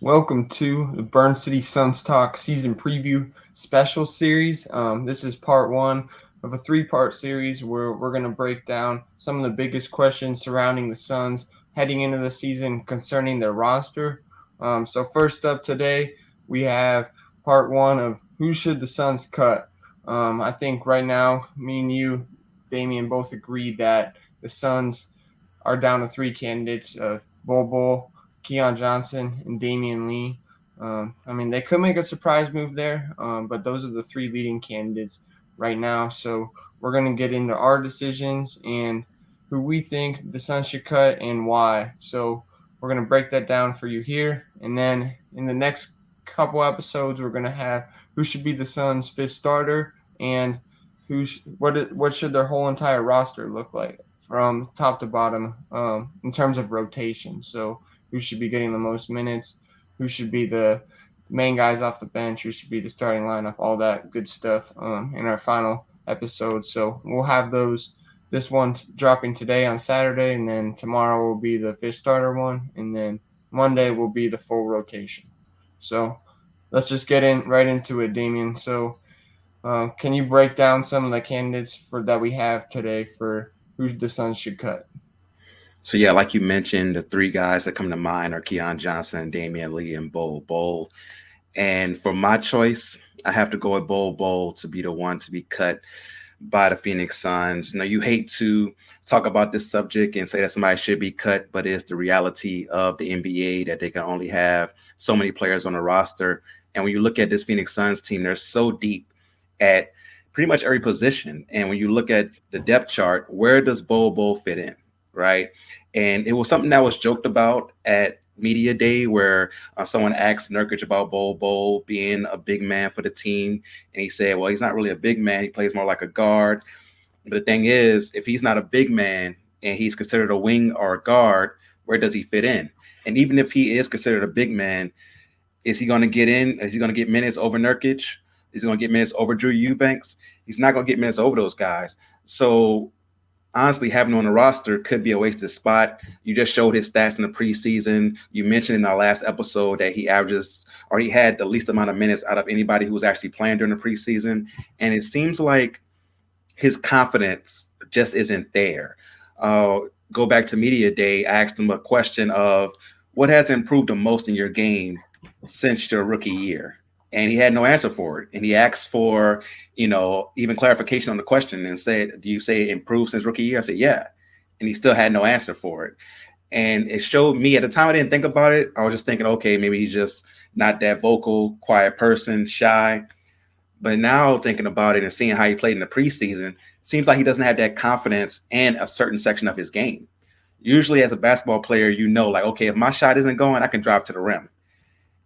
Welcome to the Burn City Suns Talk season preview special series. This is part one of a three-part series where we're going to break down some of the biggest questions surrounding the Suns heading into the season concerning their roster. So first up today, we have part one of who should the Suns cut. I think right now, me and you, Damian, both agree that the Suns are down to three candidates: Bol Bol, Keon Johnson, and Damion Lee. I mean, they could make a surprise move there, but those are the three leading candidates right now. So we're going to get into our decisions and who we think the Suns should cut and why. So we're going to break that down for you here. And then in the next couple episodes, we're going to have who should be the Suns' fifth starter and what should their whole entire roster look like from top to bottom in terms of rotation. So who should be getting the most minutes, who should be the main guys off the bench, who should be the starting lineup, all that good stuff in our final episode. So we'll have those. This one's dropping today on Saturday, and then tomorrow will be the fifth starter one, and then Monday will be the full rotation. So let's just get in right into it, Damian. So can you break down some of the candidates for that we have today for who the Suns should cut? So yeah, like you mentioned, the three guys that come to mind are Keon Johnson, Damian Lee, and Bol Bol. And for my choice, I have to go with Bol Bol to be the one to be cut by the Phoenix Suns. You hate to talk about this subject and say that somebody should be cut, but it's the reality of the NBA that they can only have so many players on the roster. And when you look at this Phoenix Suns team, they're so deep at pretty much every position. And when you look at the depth chart, where does Bol Bol fit in? Right. And it was something that was joked about at media day where someone asked Nurkic about Bol Bol being a big man for the team. And he said, well, he's not really a big man. He plays more like a guard. But the thing is, if he's not a big man and he's considered a wing or a guard, where does he fit in? And even if he is considered a big man, is he going to get in? Is he going to get minutes over Nurkic? Is he going to get minutes over Drew Eubanks? He's not going to get minutes over those guys. So honestly, having him on the roster could be a wasted spot. You just showed his stats in the preseason. You mentioned in our last episode that he averages or he had the least amount of minutes out of anybody who was actually playing during the preseason. And it seems like his confidence just isn't there. Go back to media day. I asked him a question of what has improved the most in your game since your rookie year, and he had no answer for it. And he asked for even clarification on the question and said, "Do you say it improved since rookie year?" I said, "Yeah," and he still had no answer for it. And it showed me at the time I didn't think about it. I was just thinking, okay, maybe he's just not that vocal, quiet person, shy. But now thinking about it and seeing how he played in the preseason, seems like he doesn't have that confidence in a certain section of his game. Usually, as a basketball player, like, okay, if my shot isn't going, I can drive to the rim.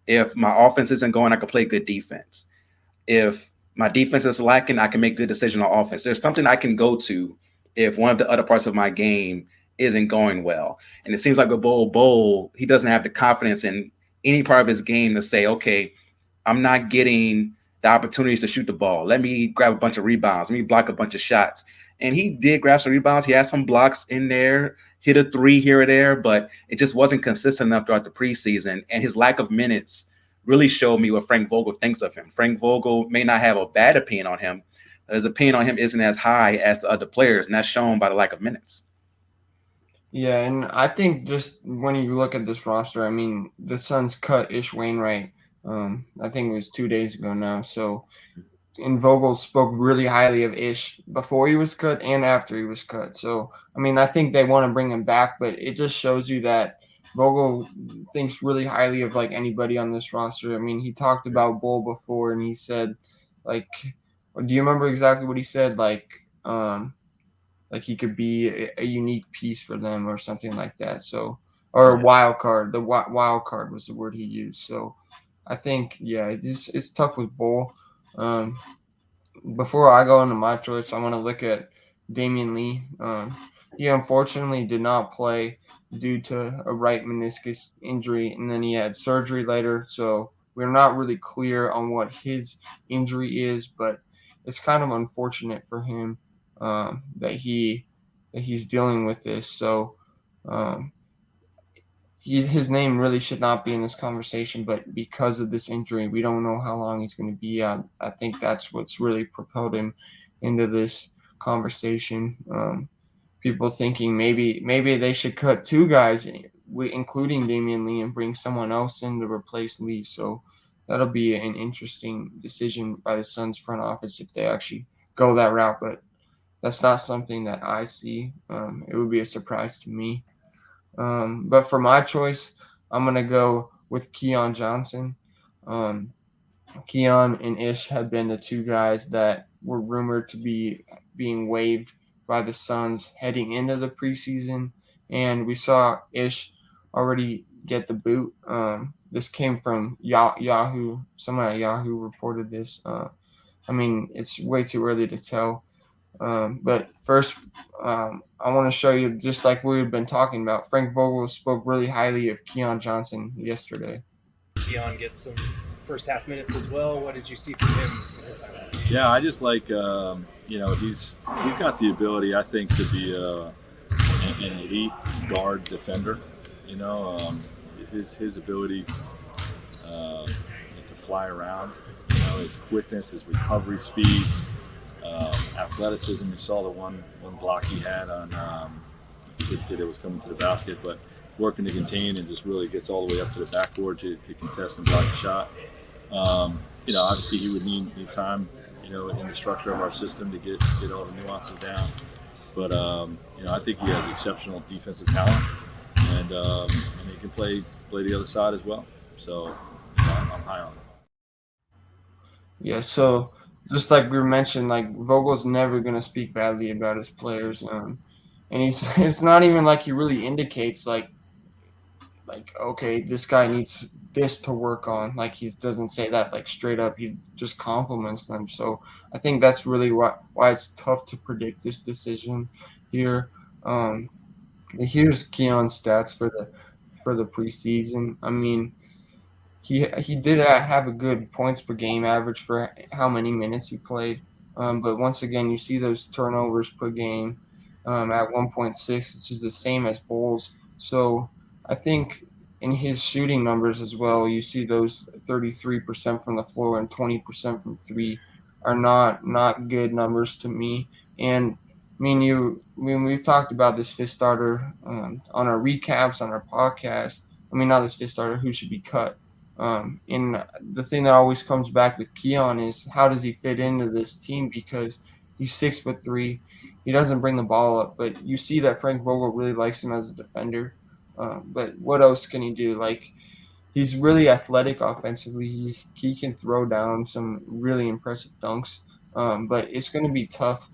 If my offense isn't going, I can play good defense. If my defense is lacking, I can make good decisions on offense. There's something I can go to if one of the other parts of my game isn't going well. And it seems like with Bol Bol, he doesn't have the confidence in any part of his game to say, okay, I'm not getting the opportunities to shoot the ball. Let me grab a bunch of rebounds. Let me block a bunch of shots. And he did grab some rebounds. He had some blocks in there, hit a three here or there, but it just wasn't consistent enough throughout the preseason. And his lack of minutes really showed me what Frank Vogel thinks of him. Frank Vogel may not have a bad opinion on him, but his opinion on him isn't as high as the other players, and that's shown by the lack of minutes. Yeah, and I think just when you look at this roster, I mean, the Suns cut Ish Wainwright. I think it was 2 days ago now. So, and Vogel spoke really highly of Ish before he was cut and after he was cut. So, I mean, I think they want to bring him back, but it just shows you that Vogel thinks really highly of like anybody on this roster. I mean, he talked about Bull before, and he said, like, do you remember exactly what he said? Like he could be a unique piece for them or something like that. So, or a Yeah. wild card. The wild card was the word he used. So, I think yeah, it's tough with Bull. Um, Before I go into my choice, I want to look at Damion Lee. He unfortunately did not play due to a right meniscus injury, and then he had surgery later. So we're not really clear on what his injury is, but it's kind of unfortunate for him that he's dealing with this. So um, his name really should not be in this conversation, but because of this injury, we don't know how long he's going to be out. I think that's what's really propelled him into this conversation. People thinking maybe they should cut two guys, including Damion Lee, and bring someone else in to replace Lee. So that'll be an interesting decision by the Suns front office if they actually go that route. But that's not something that I see. It would be a surprise to me. But for my choice, I'm gonna go with Keon Johnson. Um, Keon and Ish had been the two guys that were rumored to be being waived by the Suns heading into the preseason, and we saw Ish already get the boot. This came from Yahoo. Someone at Yahoo reported this. I mean, it's way too early to tell. But first, I want to show you, just like we've been talking about, Frank Vogel spoke really highly of Keon Johnson yesterday. Keon get some first half minutes as well. What did you see from him this time? Yeah, I just like he's got the ability, I think, to be an elite guard defender. You know, his ability to fly around, you know, his quickness, his recovery speed, athleticism. You saw the one block he had on the kid that was coming to the basket, but working to contain and just really gets all the way up to the backboard to contest and block a shot. You know, obviously he would need time, you know, in the structure of our system to get all the nuances down. But you know, I think he has exceptional defensive talent, and he can play the other side as well. So you know, I'm high on him. Yeah, so just like we mentioned, like Vogel's never gonna speak badly about his players, and he's it's not even like he really indicates like okay, this guy needs this to work on. Like he doesn't say that like straight up. He just compliments them. So I think that's really why it's tough to predict this decision here. Um, Here's Keon's stats for the preseason. I mean, he did have a good points per game average for how many minutes he played. But once again, you see those turnovers per game at 1.6, which is the same as Bol's. So I think in his shooting numbers as well, you see those 33% from the floor and 20% from three are not good numbers to me. And I mean, we've talked about this fifth starter on our recaps on our podcast. I mean, not this fifth starter who should be cut. And the thing that always comes back with Keon is how does he fit into this team, because he's 6'3", he doesn't bring the ball up, but you see that Frank Vogel really likes him as a defender. But what else can he do? Like he's really athletic offensively. He can throw down some really impressive dunks. But it's going to be tough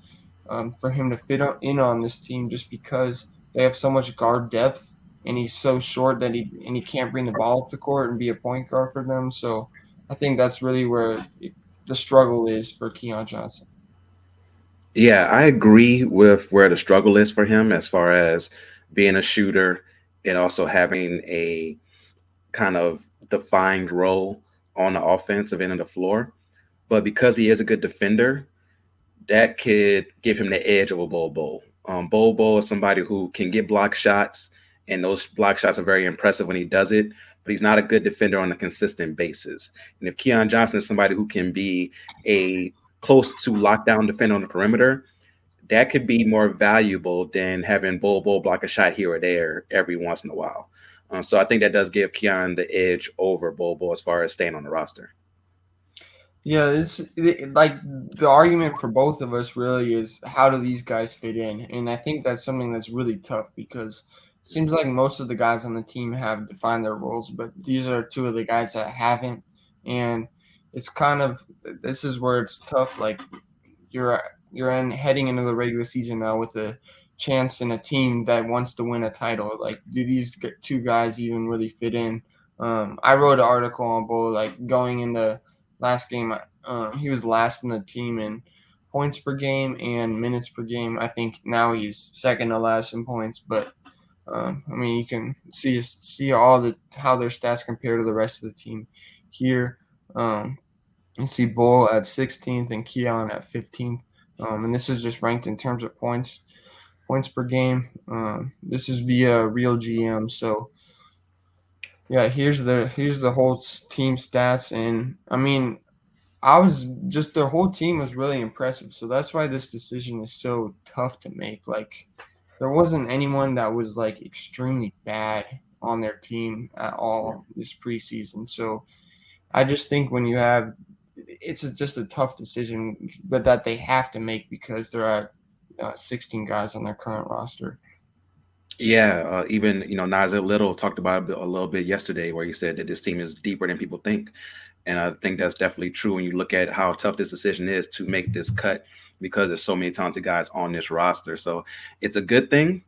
for him to in on this team just because they have so much guard depth, and he's so short that he can't bring the ball up the court and be a point guard for them. So I think that's really where the struggle is for Keon Johnson. Yeah, I agree with where the struggle is for him as far as being a shooter and also having a kind of defined role on the offensive end of the floor. But because he is a good defender, that could give him the edge of a Bol Bol. Bol Bol is somebody who can get block shots, and those block shots are very impressive when he does it. But he's not a good defender on a consistent basis. And if Keon Johnson is somebody who can be a close to lockdown defender on the perimeter, that could be more valuable than having Bol Bol block a shot here or there every once in a while. So I think that does give Keon the edge over Bol Bol as far as staying on the roster. Yeah, like the argument for both of us really is how do these guys fit in, and I think that's something that's really tough because it seems like most of the guys on the team have defined their roles, but these are two of the guys that haven't, and it's kind of this is where it's tough. Like you're heading into the regular season now with a chance in a team that wants to win a title. Like, do these two guys even really fit in? I wrote an article on Bull like going into last game. He was last in the team in points per game and minutes per game. I think now he's second to last in points, but I mean you can see all the how their stats compare to the rest of the team here. You see Bull at 16th and Keon at 15th. And this is just ranked in terms of points per game. This is via Real GM. So Yeah, here's the whole team stats, and I mean, I was just the whole team was really impressive. So that's why this decision is so tough to make. Like, there wasn't anyone that was like extremely bad on their team at Yeah. all this preseason. So I just think when you have, just a tough decision, but that they have to make because there are 16 guys on their current roster. Yeah, even Nazir Little talked about it a little bit yesterday, where he said that this team is deeper than people think, and I think that's definitely true when you look at how tough this decision is to make this cut because there's so many talented guys on this roster. So it's a good thing,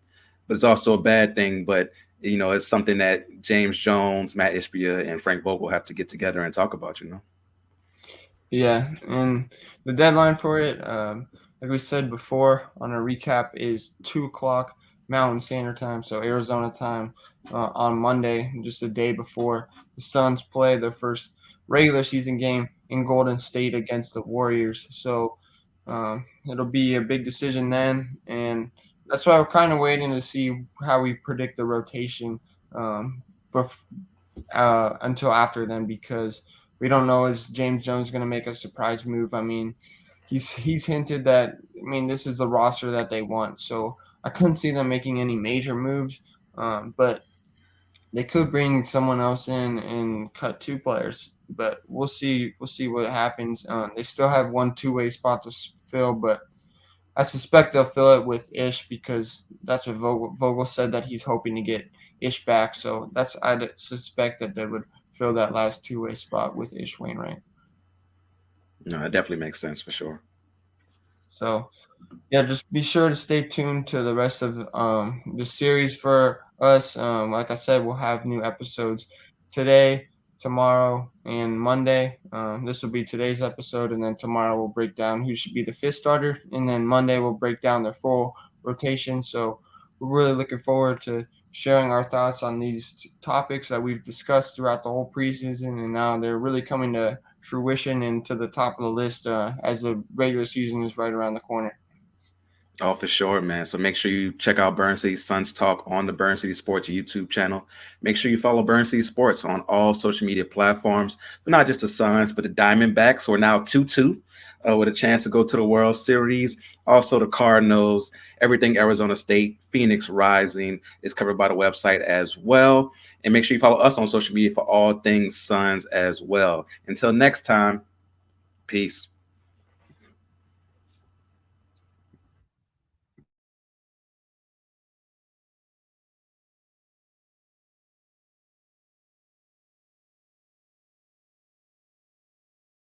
but it's also a bad thing. But it's something that James Jones, Matt Ishbia, and Frank Vogel have to get together and talk about. Yeah, and the deadline for it, like we said before on a recap, is 2 o'clock Mountain Standard Time, so Arizona time, on Monday, just a day before the Suns play their first regular season game in Golden State against the Warriors. So it'll be a big decision then, and that's why we're kind of waiting to see how we predict the rotation. Um, bef- until after then, because we don't know, is James Jones going to make a surprise move. I mean, he's hinted that, I mean, this is the roster that they want, so I couldn't see them making any major moves, but they could bring someone else in and cut two players. But we'll see what happens. They still have one two-way spot to fill, but I suspect they'll fill it with Ish, because that's what Vogel said, that he's hoping to get Ish back. So I'd suspect that they would fill that last two-way spot with Ish Wainwright. No, it definitely makes sense for sure. So yeah, just be sure to stay tuned to the rest of the series for us. Like I said, we'll have new episodes today, tomorrow, and Monday. This will be today's episode, and then tomorrow we'll break down who should be the fifth starter, and then Monday we'll break down their full rotation. So we're really looking forward to sharing our thoughts on these topics that we've discussed throughout the whole preseason, and now they're really coming to fruition and to the top of the list as the regular season is right around the corner. Oh, for sure, man. So make sure you check out Burn City Suns Talk on the Burn City Sports YouTube channel. Make sure you follow Burn City Sports on all social media platforms for not just the Suns, but the Diamondbacks, who are now 2-2 with a chance to go to the World Series. Also, the Cardinals, everything Arizona State, Phoenix Rising is covered by the website as well. And make sure you follow us on social media for all things Suns as well. Until next time, peace.